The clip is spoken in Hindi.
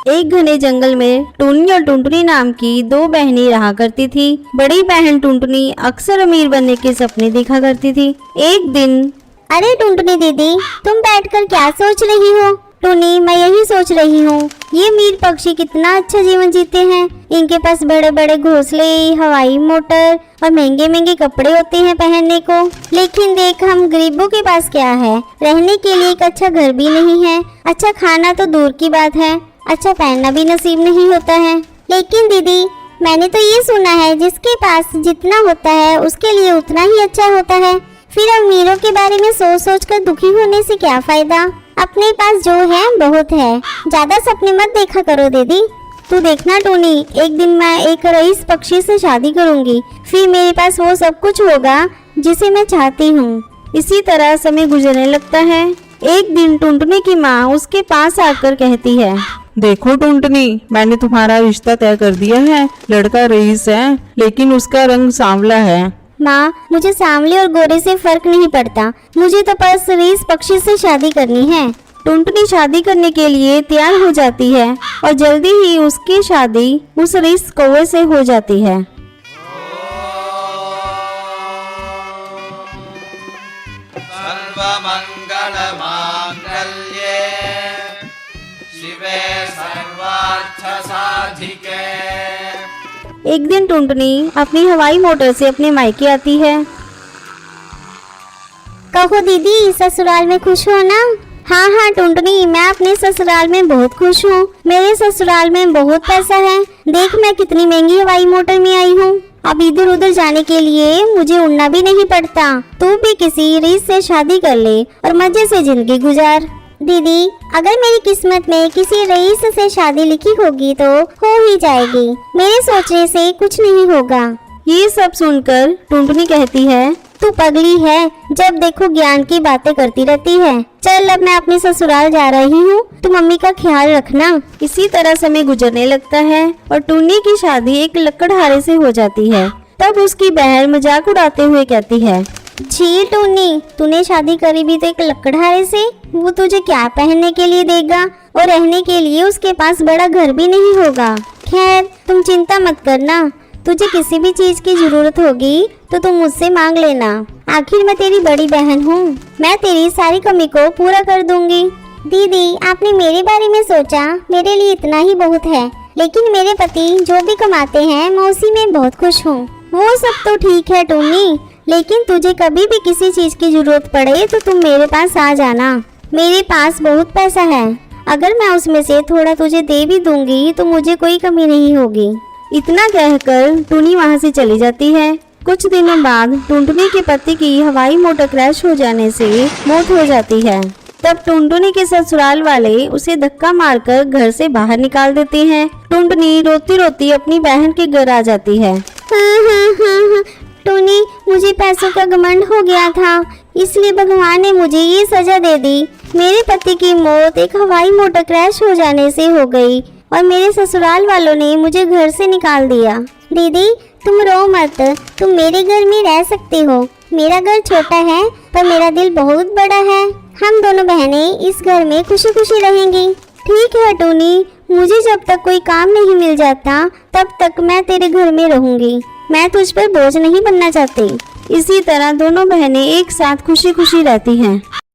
एक घने जंगल में टुन्नी और टुनटुनी नाम की दो बहनें रहा करती थी। बड़ी बहन टुनटुनी अक्सर अमीर बनने के सपने देखा करती थी। एक दिन, अरे टुनटुनी दीदी, तुम बैठकर क्या सोच रही हो? टुनी, मैं यही सोच रही हूँ, ये मीर पक्षी कितना अच्छा जीवन जीते हैं। इनके पास बड़े बड़े घोंसले, हवाई मोटर और महंगे महंगे कपड़े होते हैं पहनने को। लेकिन देख, हम गरीबों के पास क्या है? रहने के लिए एक अच्छा घर भी नहीं है, अच्छा खाना तो दूर की बात है, अच्छा पहनना भी नसीब नहीं होता है। लेकिन दीदी, मैंने तो ये सुना है, जिसके पास जितना होता है उसके लिए उतना ही अच्छा होता है। फिर अमीरों के बारे में सोच सोच कर दुखी होने से क्या फायदा? अपने पास जो है बहुत है, ज्यादा सपने मत देखा करो दीदी। तू देखना टोनी, एक दिन मैं एक रईस पक्षी से शादी करूंगी, फिर मेरे पास वो सब कुछ होगा जिसे मैं चाहती हूँ। इसी तरह समय गुजरने लगता है। एक दिन टुनटुनी की माँ उसके पास आकर कहती है, देखो टुनटुनी, मैंने तुम्हारा रिश्ता तय कर दिया है। लड़का रईस है, लेकिन उसका रंग सांवला है। माँ, मुझे सांवले और गोरे से फर्क नहीं पड़ता, मुझे तो बस रईस पक्षी से शादी करनी है। टुनटुनी शादी करने के लिए तैयार हो जाती है और जल्दी ही उसकी शादी उस रईस कौवे से हो जाती है। सर्वमंगलमांगल्ये शिवे सर्वार्थसाधिके। एक दिन टुनटुनी अपनी हवाई मोटर से अपने मायके आती है। कहो दीदी, ससुराल में खुश हो ना? हाँ हाँ टुनटुनी, मैं अपने ससुराल में बहुत खुश हूँ। मेरे ससुराल में बहुत पैसा है। देख, मैं कितनी महंगी हवाई मोटर में आई हूँ। अब इधर उधर जाने के लिए मुझे उड़ना भी नहीं पड़ता। तू भी किसी रईस से शादी कर ले और मजे से जिंदगी गुजार। दीदी, अगर मेरी किस्मत में किसी रईस से शादी लिखी होगी तो हो ही जाएगी। मेरे सोचने से कुछ नहीं होगा। ये सब सुनकर टुनटुनी कहती है, तू पगली है, जब देखो ज्ञान की बातें करती रहती है। चल, अब मैं अपने ससुराल जा रही हूँ, तू मम्मी का ख्याल रखना। इसी तरह समय गुजरने लगता है और टुन्नी की शादी एक लकड़हारे से हो जाती है। तब उसकी बहन मजाक उड़ाते हुए कहती है, छी टुन्नी, तूने शादी करी भी तो एक लकड़हारे से? वो तुझे क्या पहनने के लिए देगा? और रहने के लिए उसके पास बड़ा घर भी नहीं होगा। खैर, तुम चिंता मत करना, तुझे किसी भी चीज की जरूरत होगी तो तुम मुझसे मांग लेना। आखिर मैं तेरी बड़ी बहन हूँ, मैं तेरी सारी कमी को पूरा कर दूंगी। दीदी, आपने मेरे बारे में सोचा, मेरे लिए इतना ही बहुत है। लेकिन मेरे पति जो भी कमाते हैं, मैं उसी में बहुत खुश हूँ। वो सब तो ठीक है टोनी, लेकिन तुझे कभी भी किसी चीज की जरूरत पड़े तो तुम मेरे पास आ जाना। मेरे पास बहुत पैसा है, अगर मैं उसमें से थोड़ा तुझे दे भी दूंगी तो मुझे कोई कमी नहीं होगी। इतना कहकर टुनी वहाँ से चली जाती है। कुछ दिनों बाद टुनटुनी के पति की हवाई मोटर क्रैश हो जाने से मौत हो जाती है। तब टुनटुनी के ससुराल वाले उसे धक्का मारकर घर से बाहर निकाल देते हैं। टुनटुनी रोती रोती अपनी बहन के घर आ जाती है। हाँ, टोनी, मुझे पैसों का घमंड हो गया था, इसलिए भगवान ने मुझे ये सजा दे दी। मेरे पति की मौत एक हवाई मोटर क्रैश हो जाने से हो गई और मेरे ससुराल वालों ने मुझे घर से निकाल दिया। दीदी, तुम रो मत, तुम मेरे घर में रह सकती हो। मेरा घर छोटा है पर मेरा दिल बहुत बड़ा है। हम दोनों बहनें इस घर में खुशी खुशी रहेंगी। ठीक है टोनी, मुझे जब तक कोई काम नहीं मिल जाता तब तक मैं तेरे घर में रहूंगी। मैं तुझ पर बोझ नहीं बनना चाहती। इसी तरह दोनों बहनें एक साथ खुशी खुशी रहती हैं।